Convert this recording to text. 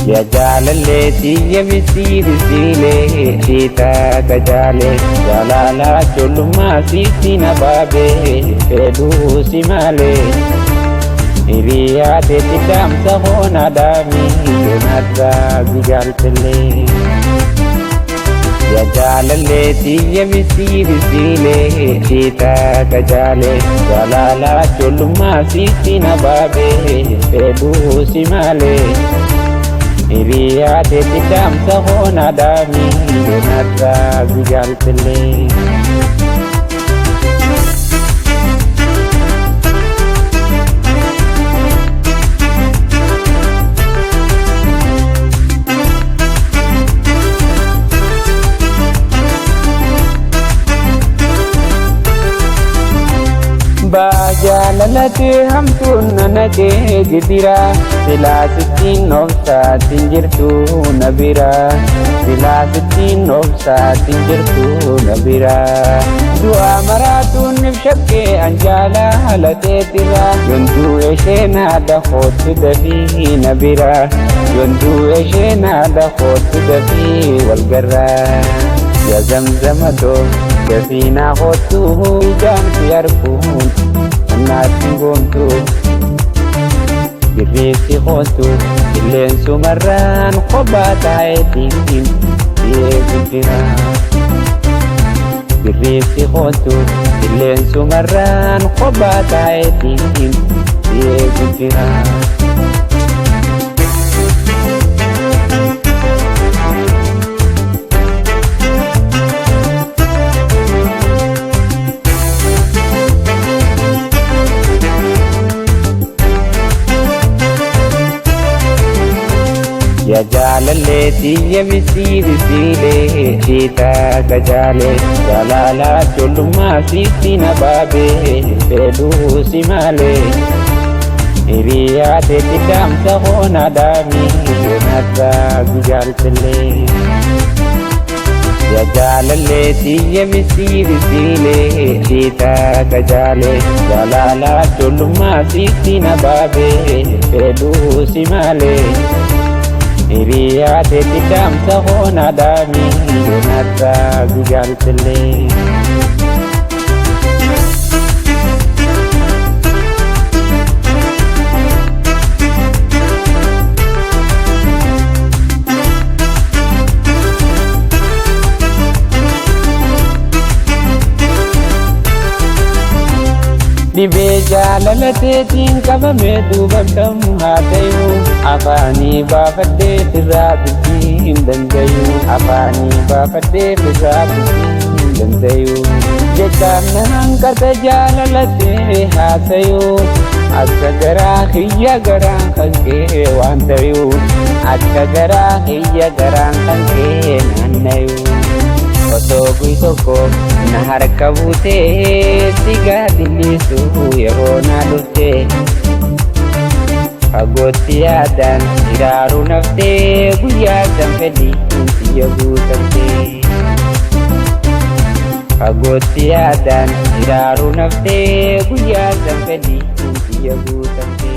Ya jaalalleetii yabisiiri siilee shiitaa kajaalee jaalala ijoollummaa sitti na baabee fedhuu si malee hiriyaa teetti dhaamsa hoonaa dhaamii yoonarraa gujaaltellee. Ya jaalalleetii yabisiiri siilee shiitaa kajaalee jaalala ijoollummaa sitti na baabee fedhuu si malee. Hiriyaa teetti dhaamsa hoonaa dhaamii yoonarraa gujaaltellee. Jaalallatee hamtuun nanatee gidira silaa sittiin obsaatiin jirtu na bira silaa sittiin obsaatiin jirtu na bira du'aa maraatuun ibshakkee an jaalalateetira yonduu ishee naada hootti dafii na bira yonduu ishee naada hootti dafii walgarraa ya zamzamatoo dafii naa hoottuu jaamsi arguun Naati goontu birreessi hootu qilleensumarraan kophaa taa'eetiin dhiyeessu jira. Birreessi hootu qilleensumarraan kophaa taa'eetiin dhiyeessu jira. Ya jaalalleetii yabisiiri siilee shiitaa kajaalee jaalala ijoollummaa sitti na baabee fedhuu si malee hiriyaa teetti dhaamsa hoonaa dhaamii yoonarraa gujaaltellee. Ya jaalalleetii yabisiiri siilee shiitaa kajaalee jaalala ijoollummaa sitti na baabee fedhuu si malee. Hiriyaa teetti dhaamsa hoonaa dhaamii yoonarraa gujaaltellee. Dhibee jaalalateetiin qabamee duubabdam haa ta'u afaanii baafadhee irraa dubbii hin dandayu afaanii baafadhee irraa dubbii hin dandayu jechaan na hanqata jaalalatee haa ta'u akka garaa hiyya garaan kan kee waan ta'u akka garaa hiyya garaan kan kee naannayu. Osoo guyyaa tokko na harka buutee si gaadillisu yeroo na dhuftee fagootti yaadaan iraaruu naftee guyyaa san fedhii xiyya guutamtee fagootti yaadaan iraaruu naftee guyyaa san fedhii xiyya guutamtee.